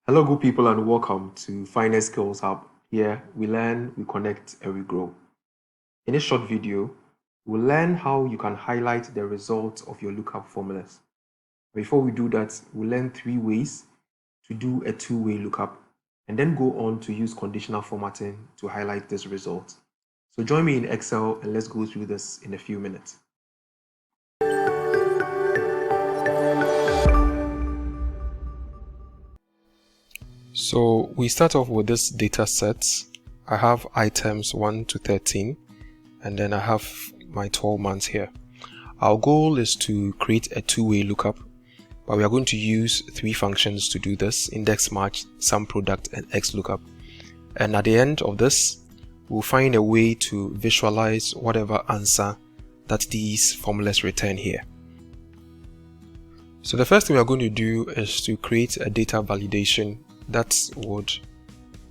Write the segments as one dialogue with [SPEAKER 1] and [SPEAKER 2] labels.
[SPEAKER 1] Hello, good people, and welcome to Finance Skills Hub. Here, we learn, we connect, and we grow. In this short video, we'll learn how you can highlight the results of your lookup formulas. Before we do that, we'll learn 3 ways to do a two-way lookup, and then go on to use conditional formatting to highlight this result. So join me in Excel, and let's go through this in a few minutes. So we start off with this data set. I have items 1 to 13, and then I have my 12 months here. Our goal is to create a two-way lookup, but we are going to use 3 functions to do this: index match, SUMPRODUCT, and XLOOKUP. And at the end of this, we'll find a way to visualize whatever answer that these formulas return here. So the first thing we are going to do is to create a data validation that would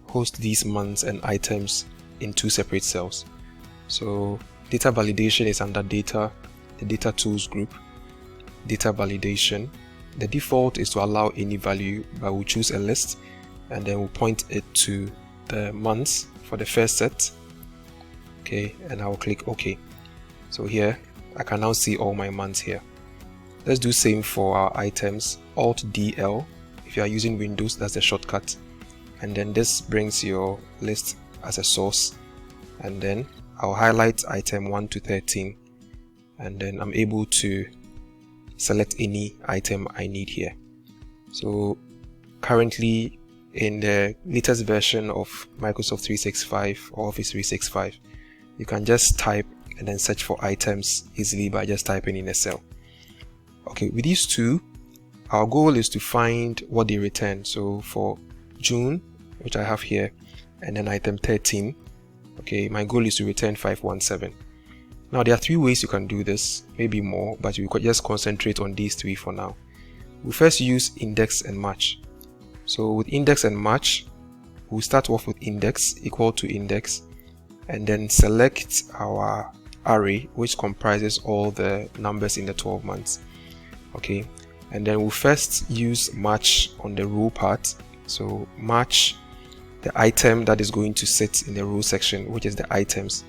[SPEAKER 1] host these months and items in 2 separate cells. So data validation is under data, the data tools group, data validation. The default is to allow any value, but we'll choose a list and then we'll point it to the months for the first set. Okay, and I'll click OK. So here I can now see all my months here. Let's do same for our items. Alt DL. If you are using Windows, that's the shortcut. And then this brings your list as a source. And then I'll highlight item 1 to 13. And then I'm able to select any item I need here. So currently in the latest version of Microsoft 365 or Office 365, you can just type and then search for items easily by just typing in a cell. Okay, with these two, our goal is to find what they return. So for June, which I have here, and then item 13, okay, my goal is to return 517. Now there are 3 ways you can do this, maybe more, but we could just concentrate on these 3 for now. We'll first use index and match. So with index and match, we'll start off with index equal to index, and then select our array, which comprises all the numbers in the 12 months. Okay, and then we'll first use match on the row part. So match the item that is going to sit in the row section, which is the items.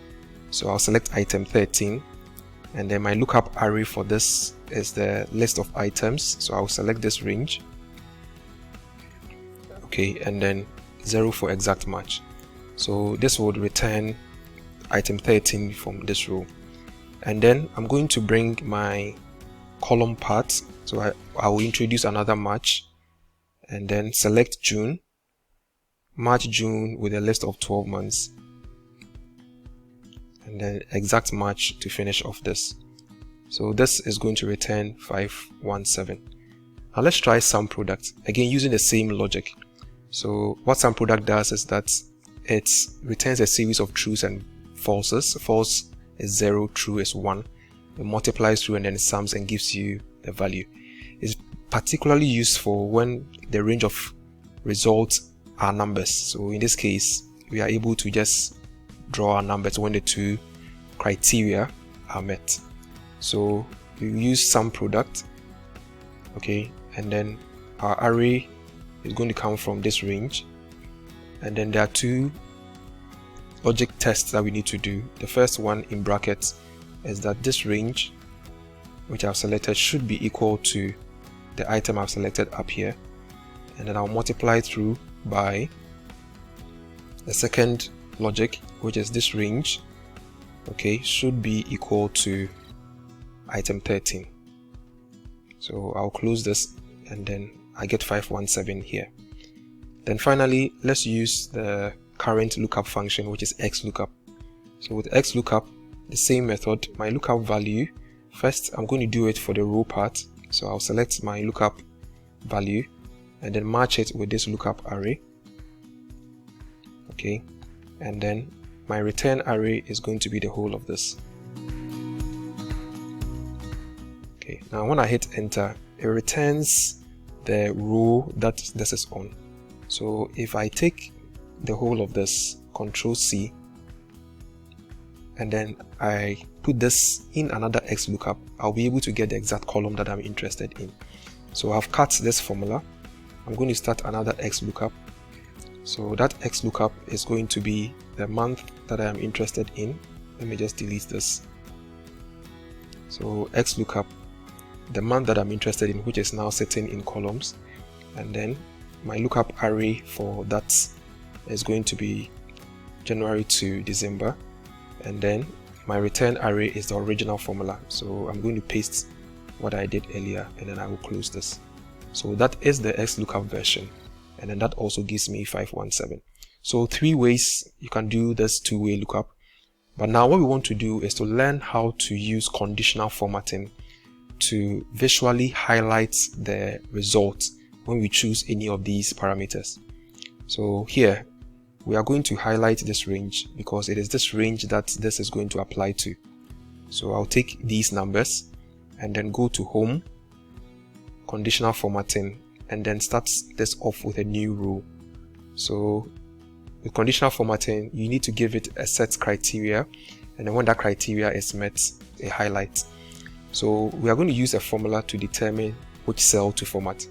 [SPEAKER 1] So I'll select item 13, and then my lookup array for this is the list of items. So I'll select this range. Okay, and then 0 for exact match. So this would return item 13 from this row. And then I'm going to bring my column part. So I will introduce another match and then select June, match June with a list of 12 months, and then exact match to finish off this. So this is going to return 517. Now let's try SUMPRODUCT, again using the same logic. So what SUMPRODUCT does is that it returns a series of trues and falses. False is 0, true is 1. It multiplies through and then sums and gives you the value. It's particularly useful when the range of results are numbers. So in this case, we are able to just draw our numbers when the 2 criteria are met. So we use SUMPRODUCT, okay, and then our array is going to come from this range. And then there are 2 logic tests that we need to do. The first one in brackets is that this range, which I've selected, should be equal to the item I've selected up here, and then I'll multiply through by the second logic, which is this range, okay, should be equal to item 13. So I'll close this and then I get 517 here. Then finally, let's use the current lookup function, which is XLOOKUP. So with XLOOKUP, the same method, my lookup value, first I'm going to do it for the row part. So I'll select my lookup value and then match it with this lookup array. Okay, and then my return array is going to be the whole of this. Okay, now when I hit enter, it returns the row that this is on. So if I take the whole of this, Control C, and then I put this in another XLOOKUP, I'll be able to get the exact column that I'm interested in. So I've cut this formula I'm going to start another XLOOKUP. So that XLOOKUP is going to be the month that I am interested in. Let me just delete this. So XLOOKUP, the month that I'm interested in, which is now sitting in columns, and then my lookup array for that is going to be January to December, and then my return array is the original formula. So I'm going to paste what I did earlier, and then I will close this. So that is the XLOOKUP version, and then that also gives me 517. So 3 ways you can do this two-way lookup. But now what we want to do is to learn how to use conditional formatting to visually highlight the result when we choose any of these parameters. So here we are going to highlight this range because it is this range that this is going to apply to. So I'll take these numbers and then go to Home, Conditional Formatting, and then start this off with a new row. So with conditional formatting, you need to give it a set criteria, and then when that criteria is met, a highlight. So we are going to use a formula to determine which cell to format.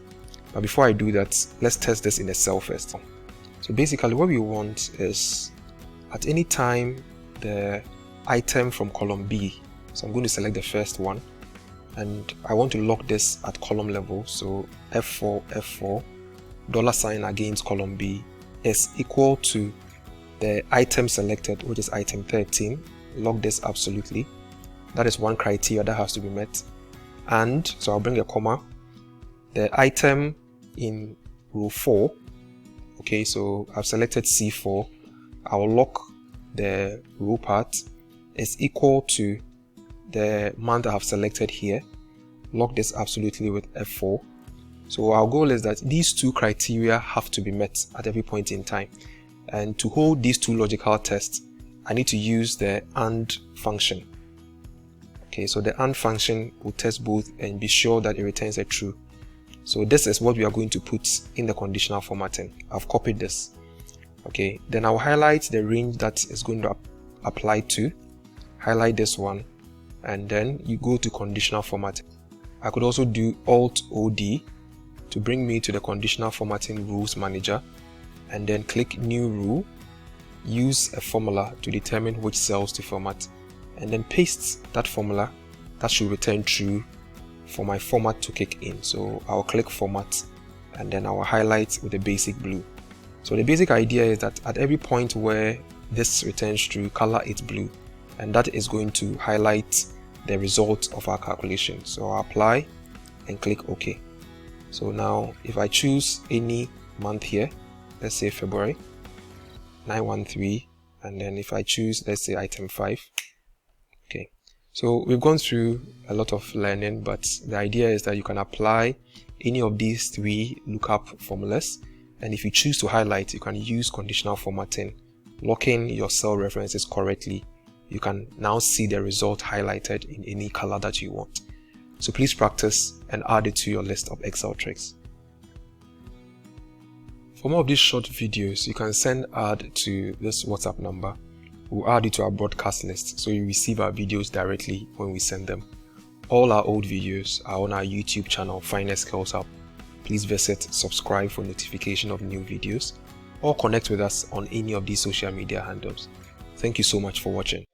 [SPEAKER 1] But before I do that, let's test this in a cell first. So basically what we want is at any time the item from column B, so I'm going to select the first one, and I want to lock this at column level. So F4 $ against column B is equal to the item selected, which is item 13. Lock this absolutely. That is one criteria that has to be met. And so I'll bring a comma. The item in row 4, okay, so I've selected C4. I'll lock the row part is equal to the month I have selected here. Lock this absolutely with F4. So our goal is that these two criteria have to be met at every point in time. And to hold these two logical tests, I need to use the AND function. Okay, so the AND function will test both and be sure that it returns a true. So this is what we are going to put in the conditional formatting. I've copied this. Okay, then I'll highlight the range that is going to apply to. Highlight this one, and then you go to conditional formatting. I could also do Alt-OD to bring me to the conditional formatting rules manager, and then click new rule, use a formula to determine which cells to format, and then paste that formula. That should return true for my format to kick in. So I'll click format, and then I'll highlight with a basic blue. So the basic idea is that at every point where this returns true, color it blue, and that is going to highlight the result of our calculation. So I'll apply and click OK. So now if I choose any month here, let's say February 913, and then if I choose, let's say item 5. Okay, so we've gone through a lot of learning, but the idea is that you can apply any of these 3 lookup formulas, and if you choose to highlight, you can use conditional formatting, locking your cell references correctly. You can now see the result highlighted in any color that you want. So please practice and add it to your list of Excel tricks. For more of these short videos, you can send ad to this WhatsApp number. We'll add it to our broadcast list so you receive our videos directly when we send them. All our old videos are on our YouTube channel, Finest Skills Hub. Please visit, subscribe for notification of new videos, or connect with us on any of these social media handles. Thank you so much for watching.